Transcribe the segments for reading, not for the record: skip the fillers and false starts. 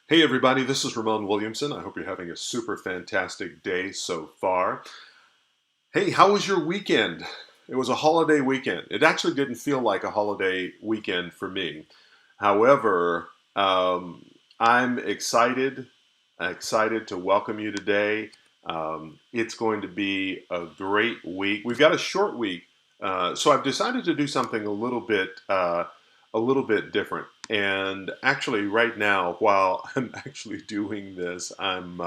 Hey everybody, this is Ramon Williamson. I hope you're having a super fantastic day so far. Hey, how was your weekend? It was a holiday weekend. It actually didn't feel like a holiday weekend for me. However, I'm excited to welcome you today. It's going to be a great week. We've got a short week, so I've decided to do something a little bit different. And actually, right now, while I'm actually doing this, I'm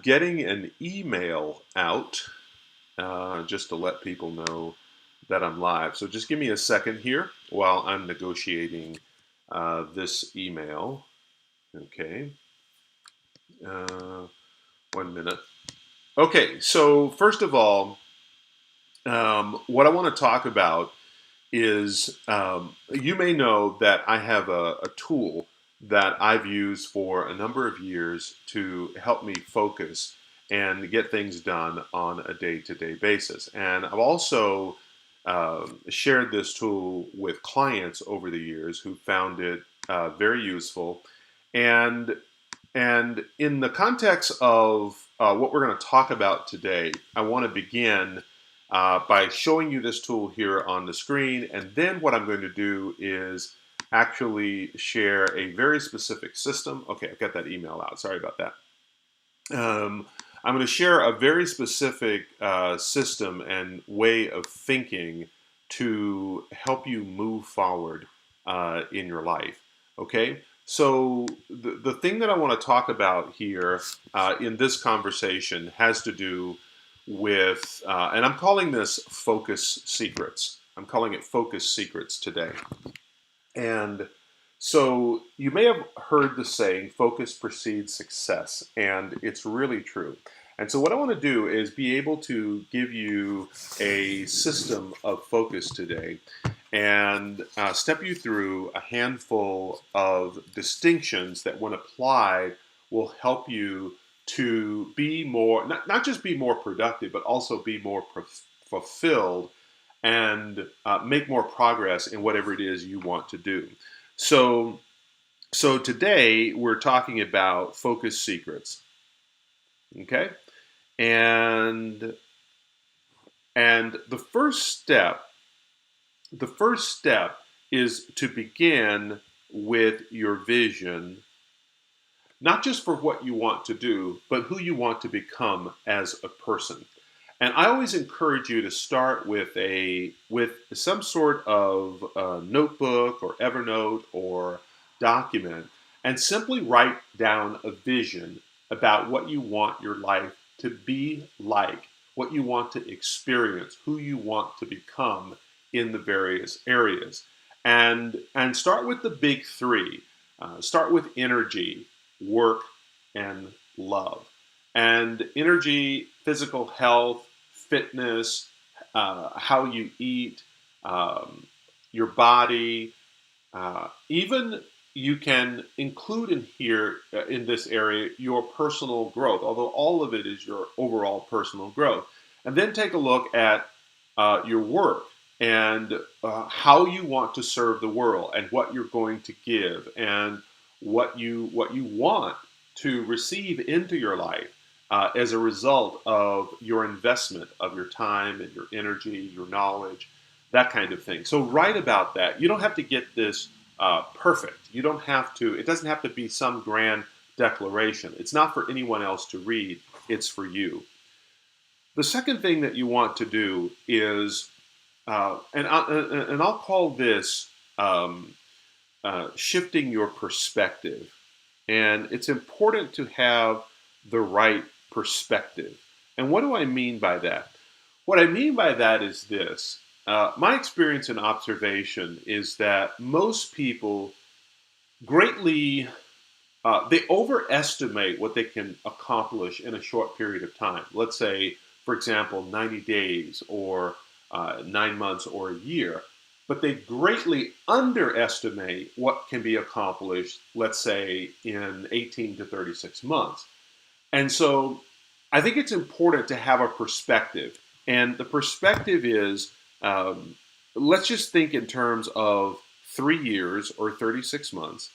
getting an email out just to let people know that I'm live. So just give me a second here while I'm negotiating this email. Okay, uh, 1 minute. Okay, so first of all, what I want to talk about is you may know that I have a tool that I've used for a number of years to help me focus and get things done on a day-to-day basis. And I've also shared this tool with clients over the years who found it very useful. And and in the context of what we're going to talk about today, I want to begin by showing you this tool here on the screen. And then what I'm going to do is actually share a very specific system. Okay, I've got that email out. Sorry about that. I'm going to share a very specific system and way of thinking to help you move forward in your life. Okay, so the thing that I want to talk about here in this conversation has to do with, and I'm calling this focus secrets. I'm calling it focus secrets today. And so you may have heard the saying, focus precedes success, and it's really true. And so what I want to do is be able to give you a system of focus today and step you through a handful of distinctions that, when applied, will help you to be more, not just be more productive, but also be more fulfilled and make more progress in whatever it is you want to do. So, so today we're talking about focus secrets, okay? And and the first step is to begin with your vision, not just for what you want to do, but who you want to become as a person. And I always encourage you to start with some sort of notebook or Evernote or document, and simply write down a vision about what you want your life to be like, what you want to experience, who you want to become in the various areas. And start with the big three. Start with energy, work, and love. And energy, physical health, fitness, how you eat, your body, even you can include in here, in this area, your personal growth, although all of it is your overall personal growth. And then take a look at your work and how you want to serve the world and what you're going to give and what you want to receive into your life as a result of your investment of your time and your energy, your knowledge, that kind of thing. So write about that. You don't have to get this perfect. You don't have to. It doesn't have to be some grand declaration. It's not for anyone else to read. It's for you. The second thing that you want to do is, and I'll call this shifting your perspective. And it's important to have the right perspective. And what do I mean by that? What I mean by that is this. My experience and observation is that most people greatly they overestimate what they can accomplish in a short period of time. Let's say, for example, 90 days or 9 months or a year. But they greatly underestimate what can be accomplished, let's say, in 18 to 36 months. And so I think it's important to have a perspective. And the perspective is, let's just think in terms of 3 years or 36 months.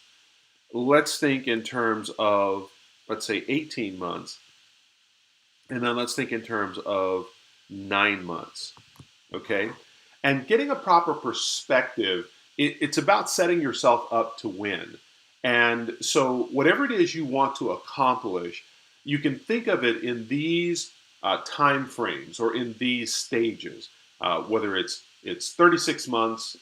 let's think in terms of, let's say, 18 months, and then let's think in terms of 9 months. Okay? And getting a proper perspective, it's about setting yourself up to win. And so, whatever it is you want to accomplish, you can think of it in these time frames or in these stages, whether it's 36 months,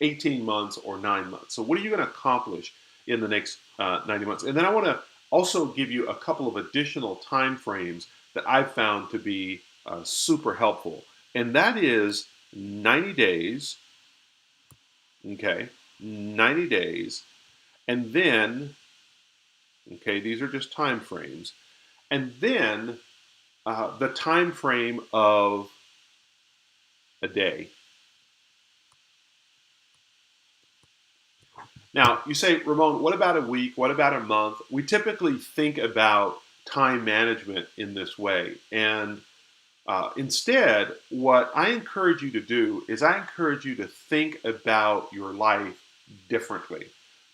18 months, or 9 months. So, what are you going to accomplish in the next 90 months? And then I want to also give you a couple of additional time frames that I've found to be super helpful, and that is 90 days, okay, 90 days, and then, okay, these are just time frames, and then the time frame of a day. Now, you say, Ramon, what about a week? What about a month? We typically think about time management in this way, and instead, what I encourage you to do is I encourage you to think about your life differently.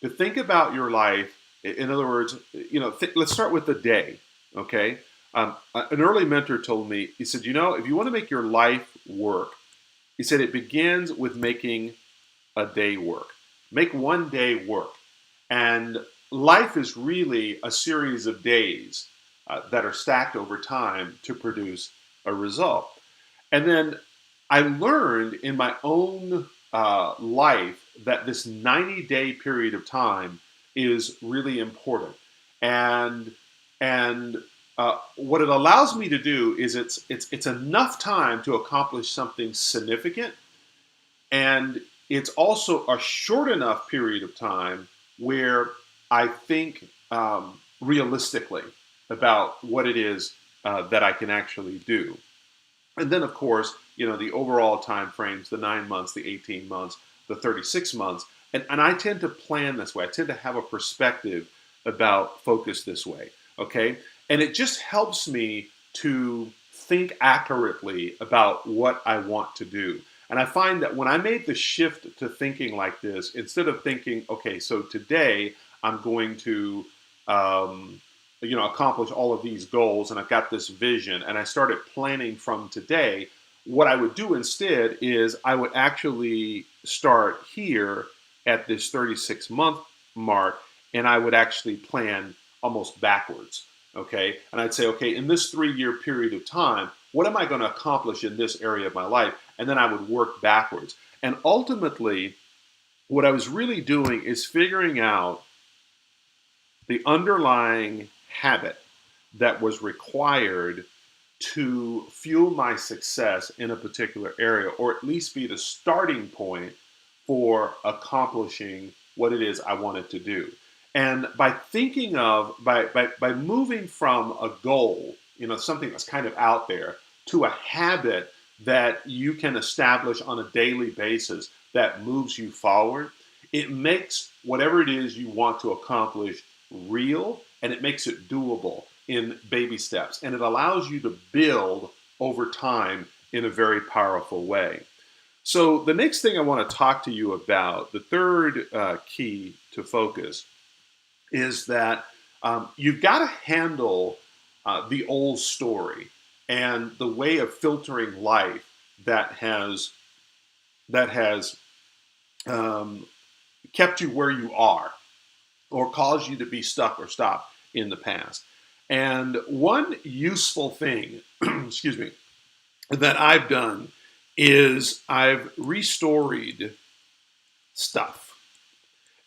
To think about your life, in other words, let's start with the day, okay? An early mentor told me, he said, if you want to make your life work, he said, it begins with making a day work. Make one day work. And life is really a series of days that are stacked over time to produce a result. And then I learned in my own life that this 90-day period of time is really important. And what it allows me to do is it's enough time to accomplish something significant, and it's also a short enough period of time where I think realistically about what it is that I can actually do. And then, of course, the overall time frames, the 9 months, the 18 months, the 36 months. And I tend to plan this way. I tend to have a perspective about focus this way, okay? And it just helps me to think accurately about what I want to do. And I find that when I made the shift to thinking like this, instead of thinking, okay, so today I'm going to accomplish all of these goals and I've got this vision, and I started planning from today, what I would do instead is I would actually start here at this 36-month mark, and I would actually plan almost backwards, okay? And I'd say, okay, in this 3-year period of time, what am I going to accomplish in this area of my life? And then I would work backwards. And ultimately, what I was really doing is figuring out the underlying habit that was required to fuel my success in a particular area, or at least be the starting point for accomplishing what it is I wanted to do. And by thinking of, by moving from a goal, something that's kind of out there, to a habit that you can establish on a daily basis that moves you forward, it makes whatever it is you want to accomplish real, and it makes it doable in baby steps. And it allows you to build over time in a very powerful way. So the next thing I want to talk to you about, the third key to focus, is that you've got to handle the old story and the way of filtering life that has kept you where you are, or caused you to be stuck or stopped in the past. And one useful thing, excuse me, that I've done is I've restoried stuff.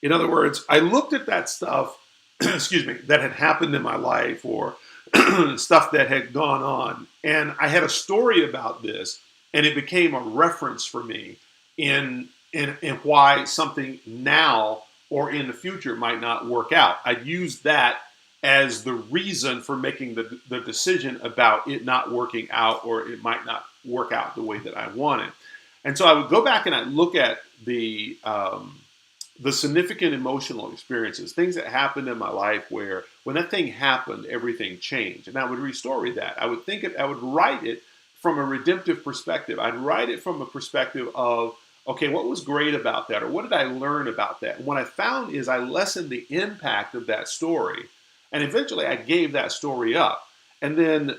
In other words, I looked at that stuff, excuse me, that had happened in my life, or stuff that had gone on, and I had a story about this, and it became a reference for me in why something now or in the future might not work out. I'd use that as the reason for making the decision about it not working out, or it might not work out the way that I wanted. And so I would go back and I'd look at the significant emotional experiences, things that happened in my life where when that thing happened, everything changed. And I would restory that. I would write it from a redemptive perspective. I'd write it from a perspective of okay, what was great about that? Or what did I learn about that? And what I found is I lessened the impact of that story. And eventually I gave that story up. And then,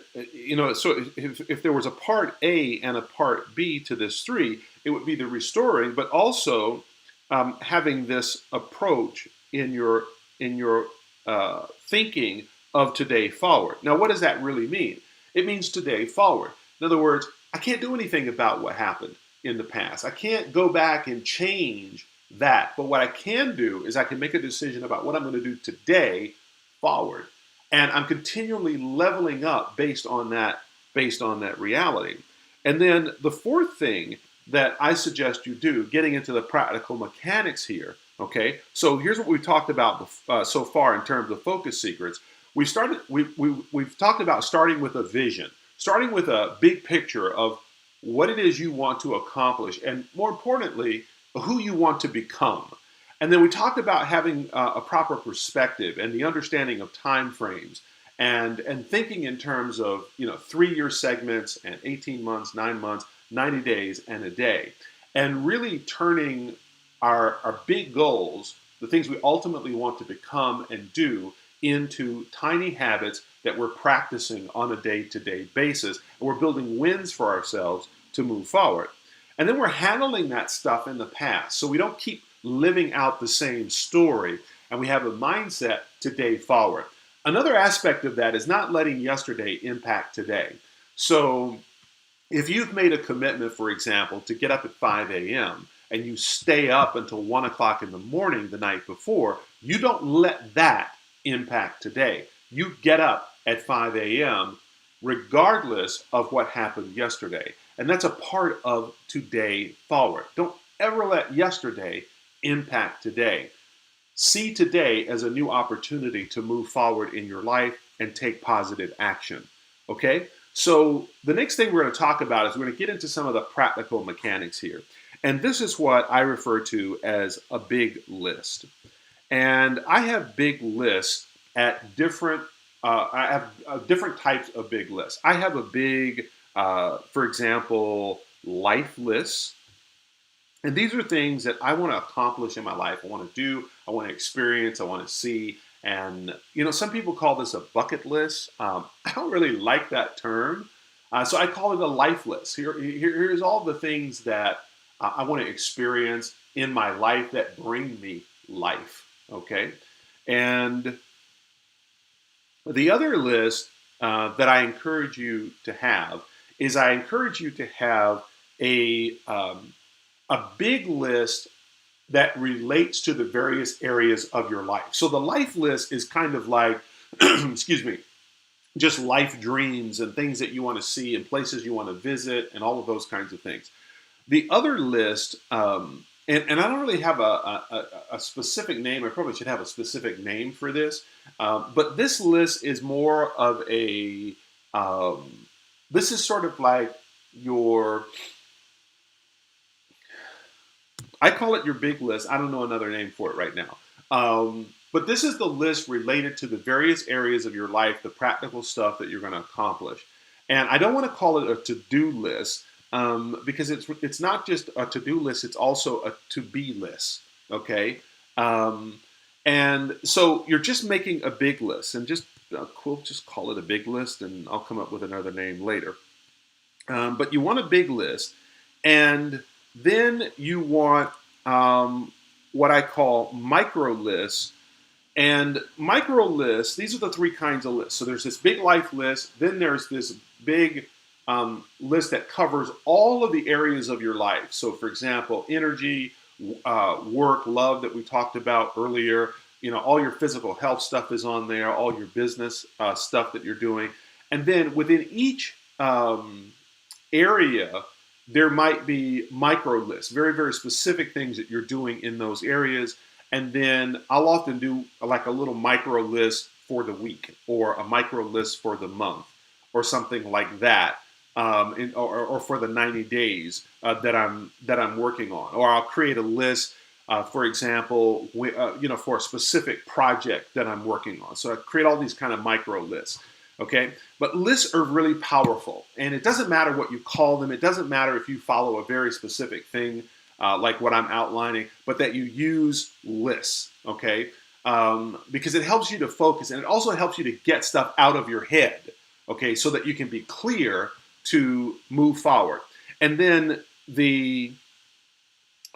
so if there was a part A and a part B to this three, it would be the restoring, but also having this approach in your thinking of today forward. Now, what does that really mean? It means today forward. In other words, I can't do anything about what happened in the past. I can't go back and change that. But what I can do is I can make a decision about what I'm going to do today forward. And I'm continually leveling up based on that reality. And then the fourth thing that I suggest you do, getting into the practical mechanics here, okay? So here's what we've talked about so far in terms of focus secrets. We've talked about starting with a vision, starting with a big picture of what it is you want to accomplish, and more importantly, who you want to become. And then we talked about having a proper perspective and the understanding of time frames and thinking in terms of 3-year segments and 18 months, 9 months, 90 days, and a day. And really turning our big goals, the things we ultimately want to become and do, into tiny habits that we're practicing on a day-to-day basis. And we're building wins for ourselves to move forward. And then we're handling that stuff in the past. So we don't keep living out the same story, and we have a mindset today forward. Another aspect of that is not letting yesterday impact today. So if you've made a commitment, for example, to get up at 5 a.m. and you stay up until 1 o'clock in the morning the night before, you don't let that impact today. You get up at 5 a.m. regardless of what happened yesterday. And that's a part of today forward. Don't ever let yesterday impact today. See today as a new opportunity to move forward in your life and take positive action. Okay? So the next thing we're going to talk about is we're going to get into some of the practical mechanics here. And this is what I refer to as a big list. And I have big lists at I have different types of big lists. I have a big, for example, life list. And these are things that I want to accomplish in my life. I want to do, I want to experience, I want to see. And, some people call this a bucket list. I don't really like that term. So I call it a life list. Here's all the things that I want to experience in my life that bring me life. Okay. And the other list that I encourage you to have is I encourage you to have a big list that relates to the various areas of your life. So the life list is kind of like, excuse me, just life dreams and things that you want to see and places you want to visit and all of those kinds of things. The other list, and I don't really have a specific name. I probably should have a specific name for this. But this list is more of this is sort of like I call it your big list. I don't know another name for it right now. But this is the list related to the various areas of your life, the practical stuff that you're going to accomplish. And I don't want to call it a to-do list because it's not just a to-do list, it's also a to-be list, okay? And so you're just making a big list, and we'll just call it a big list, and I'll come up with another name later. But you want a big list, and then you want what I call micro lists. And micro lists, these are the three kinds of lists. So there's this big life list, then there's this big list that covers all of the areas of your life. So for example, energy, work, love that we talked about earlier, all your physical health stuff is on there, all your business stuff that you're doing. And then within each area, there might be micro lists, very, very specific things that you're doing in those areas. And then I'll often do like a little micro list for the week or a micro list for the month or something like that, or for the 90 days that I'm working on. Or I'll create a list, for example, for a specific project that I'm working on. So I create all these kind of micro lists. Okay, but lists are really powerful, and it doesn't matter what you call them. It doesn't matter if you follow a very specific thing. like what I'm outlining, but that you use lists, okay? Because it helps you to focus, and it also helps you to get stuff out of your head, okay, so that you can be clear to move forward. And then the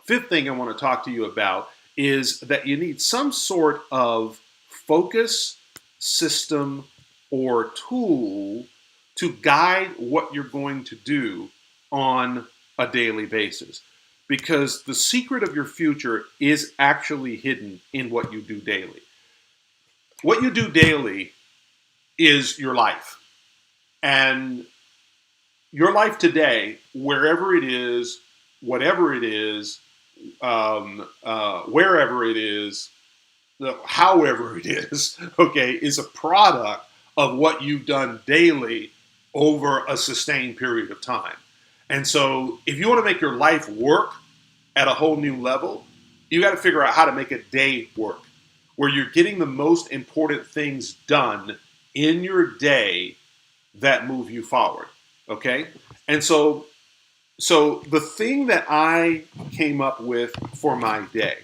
fifth thing I want to talk to you about is that you need some sort of focus, system, or tool to guide what you're going to do on a daily basis. Because the secret of your future is actually hidden in what you do daily. What you do daily is your life. And your life today, wherever it is, whatever it is, wherever it is, however it is, okay, is a product of what you've done daily over a sustained period of time. And so if you want to make your life work at a whole new level, you got to figure out how to make a day work where you're getting the most important things done in your day that move you forward. Okay? And so the thing that I came up with for my day,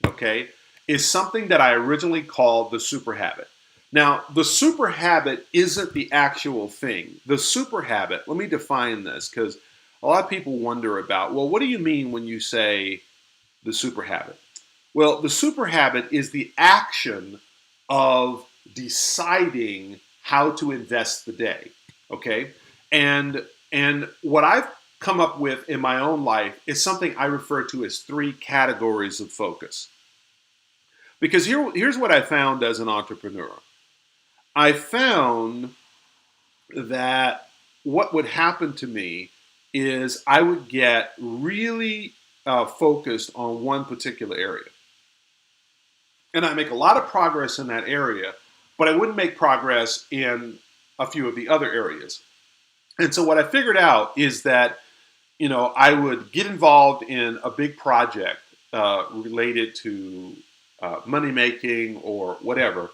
okay, is something that I originally called the super habit. Now, the super habit isn't the actual thing. The super habit, let me define this, because a lot of people wonder about, well, what do you mean when you say the super habit? Well, the super habit is the action of deciding how to invest the day, okay? And what I've come up with in my own life is something I refer to as 3 categories of focus. Because here's what I found as an entrepreneur. I found that what would happen to me is I would get really focused on one particular area. And I make a lot of progress in that area, but I wouldn't make progress in a few of the other areas. And so what I figured out is that, I would get involved in a big project related to money making or whatever.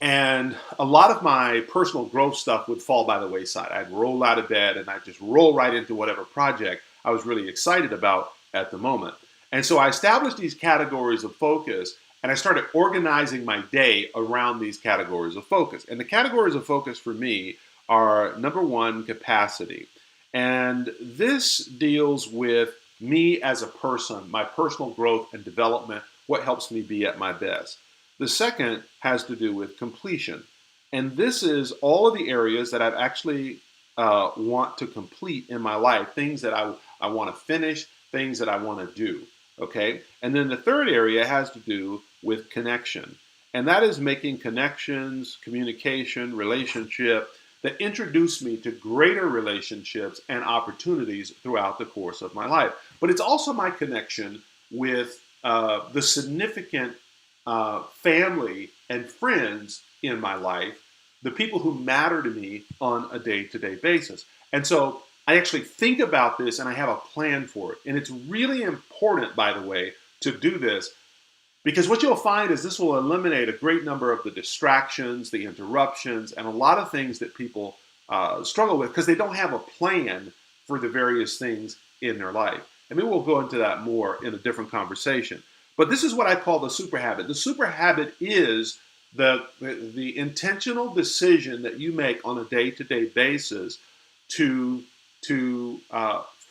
And a lot of my personal growth stuff would fall by the wayside. I'd roll out of bed and I'd just roll right into whatever project I was really excited about at the moment. And so I established these categories of focus and I started organizing my day around these categories of focus. And the categories of focus for me are, number 1, capacity. And this deals with me as a person, my personal growth and development, what helps me be at my best. The second has to do with completion. And this is all of the areas that I've actually want to complete in my life, things that I want to finish, things that I want to do, okay? And then the third area has to do with connection. And that is making connections, communication, relationship that introduce me to greater relationships and opportunities throughout the course of my life. But it's also my connection with the significant family and friends in my life, the people who matter to me on a day-to-day basis. And so I actually think about this and I have a plan for it. And it's really important, by the way, to do this because what you'll find is this will eliminate a great number of the distractions, the interruptions, and a lot of things that people struggle with because they don't have a plan for the various things in their life. And maybe we'll go into that more in a different conversation. But this is what I call the super habit. The super habit is the intentional decision that you make on a day-to-day basis to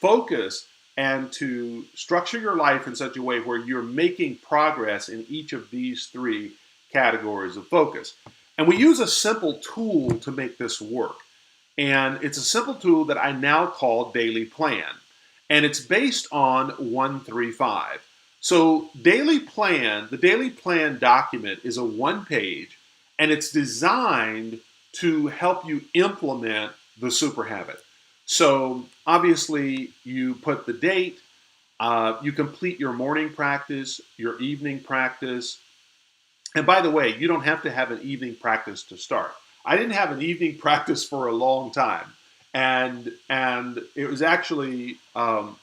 focus and to structure your life in such a way where you're making progress in each of these 3 categories of focus. And we use a simple tool to make this work. And it's a simple tool that I now call Daily Plan. And it's based on 135. So the Daily Plan document is a 1-page, and it's designed to help you implement the super habit. So obviously you put the date, you complete your morning practice, your evening practice. And by the way, you don't have to have an evening practice to start. I didn't have an evening practice for a long time. And it was actually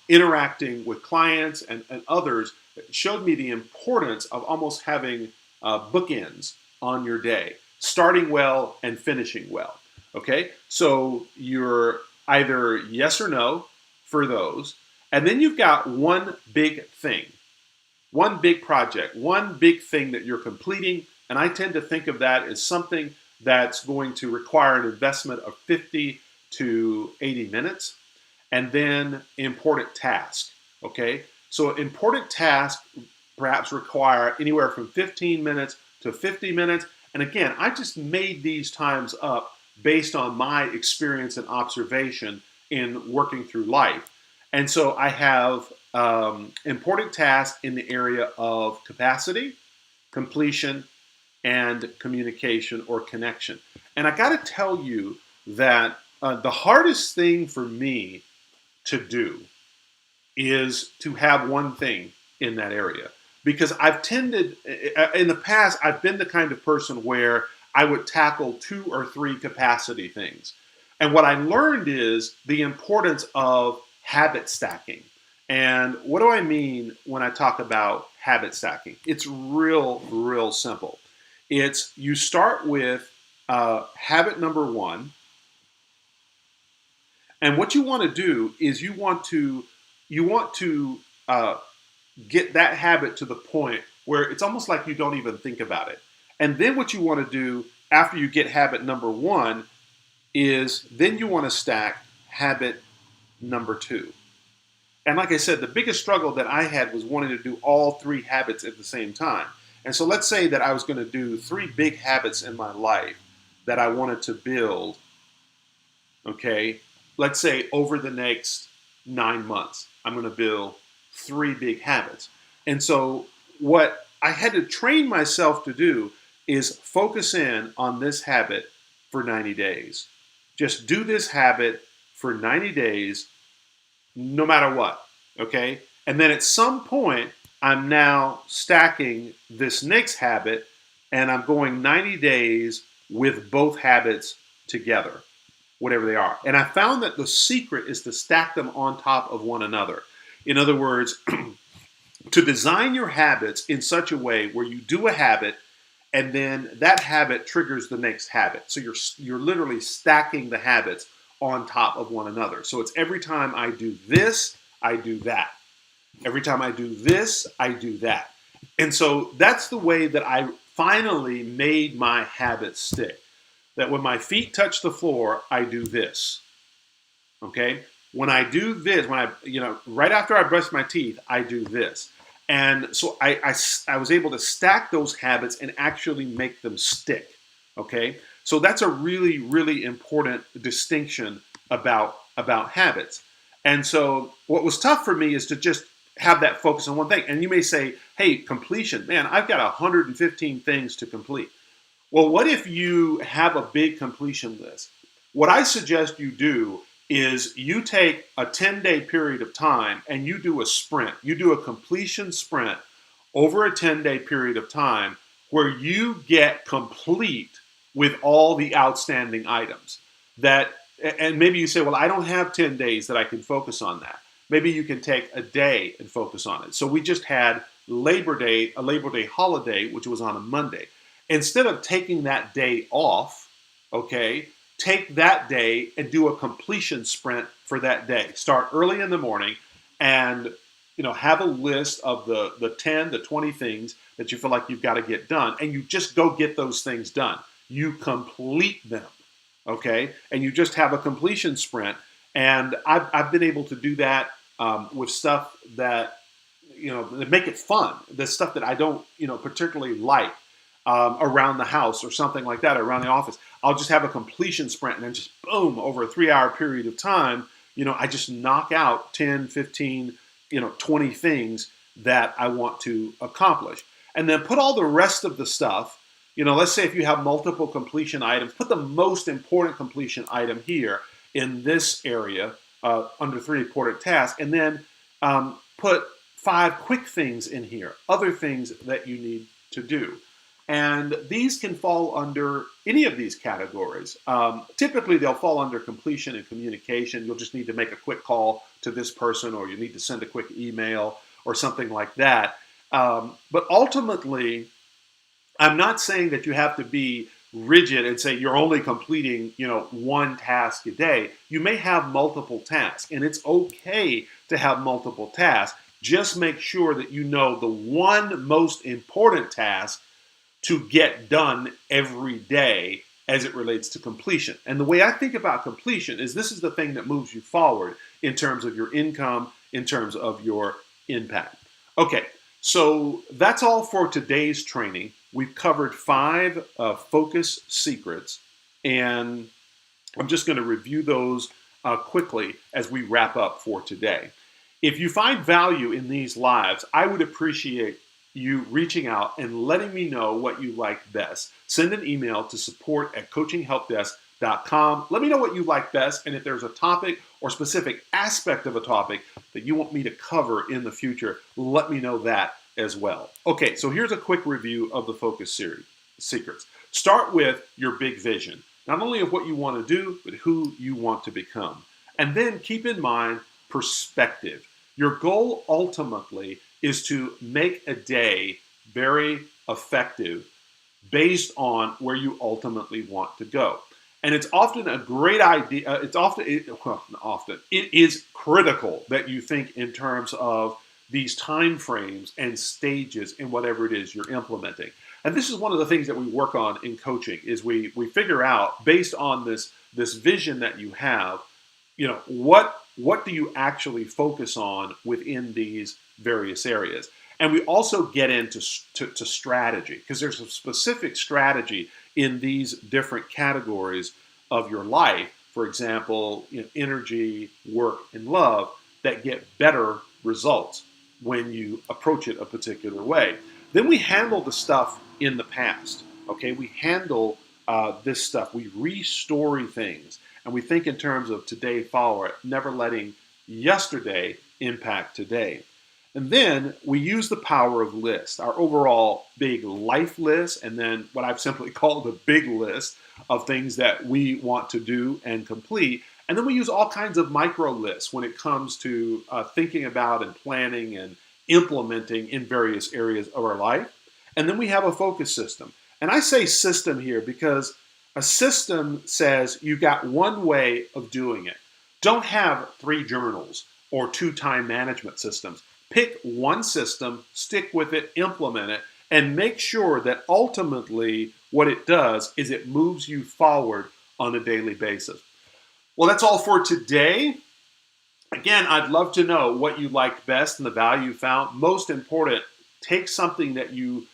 interacting with clients and others that showed me the importance of almost having bookends on your day, starting well and finishing well. Okay, so you're either yes or no for those, And then you've got one big thing, one big project, one big thing that you're completing. And I tend to think of that as something that's going to require an investment of 50 to 80 minutes. And then important tasks, okay? So important tasks perhaps require anywhere from 15 minutes to 50 minutes. And again, I just made these times up based on my experience and observation in working through life. And so I have important tasks in the area of capacity, completion, and communication or connection. And I got to tell you that the hardest thing for me to do is to have one thing in that area. Because I've tended, in the past, I've been the kind of person where I would tackle 2 or 3 capacity things. And what I learned is the importance of habit stacking. And what do I mean when I talk about habit stacking? It's real simple. It's you start with habit number 1. And what you want to do is you want to get that habit to the point where it's almost like you don't even think about it. And then what you want to do after you get habit number 1 is then you want to stack habit number 2. And like I said, the biggest struggle that I had was wanting to do all 3 habits at the same time. And so let's say that I was going to do 3 big habits in my life that I wanted to build, okay? Let's say over the next 9 months, I'm going to build 3 big habits. And so what I had to train myself to do is focus in on this habit for 90 days. Just do this habit for 90 days, no matter what, okay? And then at some point, I'm now stacking this next habit and I'm going 90 days with both habits together, whatever they are. And I found that the secret is to stack them on top of one another. In other words, to design your habits in such a way where you do a habit and then that habit triggers the next habit. So you're literally stacking the habits on top of one another. So it's every time I do this, I do that. Every time I do this, I do that. And so that's the way that I finally made my habit stick. That when my feet touch the floor, I do this. Okay? When I do this, right after I brush my teeth, I do this. And so I was able to stack those habits and actually make them stick. Okay? So that's a really important distinction about habits. And so what was tough for me is to just have that focus on one thing. And you may say, hey, completion, man, I've got 115 things to complete. Well, what if you have a big completion list? What I suggest you do is you take a 10-day period of time and you do a sprint. You do a completion sprint over a 10-day period of time where you get complete with all the outstanding items. And maybe you say, well, I don't have 10 days that I can focus on that. Maybe you can take a day and focus on it. So we just had Labor Day, a Labor Day holiday, which was on a Monday. Instead of taking that day off, okay, take that day and do a completion sprint for that day. Start early in the morning and have a list of the 10 to 20 things that you feel like you've got to get done. And you just go get those things done. You complete them, okay? And you just have a completion sprint. And I've been able to do that with stuff that, that make it fun. The stuff that I don't, particularly like around the house or something like that, or around the office. I'll just have a completion sprint and then just boom, over a 3-hour period of time, I just knock out 10, 15, 20 things that I want to accomplish. And then put all the rest of the stuff, let's say if you have multiple completion items, put the most important completion item here in this area under 3 important tasks, and then put 5 quick things in here, other things that you need to do. And these can fall under any of these categories. Typically, they'll fall under completion and communication. You'll just need to make a quick call to this person, or you need to send a quick email or something like that. But ultimately, I'm not saying that you have to be rigid and say you're only completing, one task a day. You may have multiple tasks, and it's okay to have multiple tasks. Just make sure that you know the one most important task to get done every day as it relates to completion. And the way I think about completion is this is the thing that moves you forward in terms of your income, in terms of your impact. Okay, so that's all for today's training. We've covered 5 focus secrets, and I'm just going to review those quickly as we wrap up for today. If you find value in these lives, I would appreciate you reaching out and letting me know what you like best. Send an email to support@coachinghelpdesk.com. Let me know what you like best, and if there's a topic or specific aspect of a topic that you want me to cover in the future, let me know that as well. Okay, so here's a quick review of the focus series secrets. Start with your big vision, not only of what you want to do, but who you want to become. And then keep in mind perspective. Your goal ultimately is to make a day very effective based on where you ultimately want to go. And it's often a great idea. It is critical that you think in terms of these time frames and stages in whatever it is you're implementing. And this is one of the things that we work on in coaching is we figure out based on this vision that you have, what do you actually focus on within these various areas. And we also get into to strategy because there's a specific strategy in these different categories of your life. For example, energy, work, and love that get better results when you approach it a particular way. Then we handle the stuff in the past. Okay, we handle this stuff. We restory things, and we think in terms of today forward, never letting yesterday impact today. And then we use the power of lists, our overall big life list, and then what I've simply called a big list of things that we want to do and complete. And then we use all kinds of micro lists when it comes to thinking about and planning and implementing in various areas of our life. And then we have a focus system. And I say system here because a system says you got one way of doing it. Don't have 3 journals or 2 time management systems. Pick one system, stick with it, implement it, and make sure that ultimately what it does is it moves you forward on a daily basis. Well, that's all for today. Again, I'd love to know what you liked best and the value you found. Most important, take something that you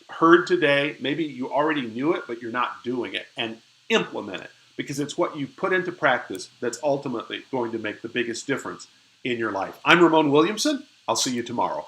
heard today. Maybe you already knew it, but you're not doing it, and implement it because it's what you put into practice that's ultimately going to make the biggest difference in your life. I'm Ramon Williamson. I'll see you tomorrow.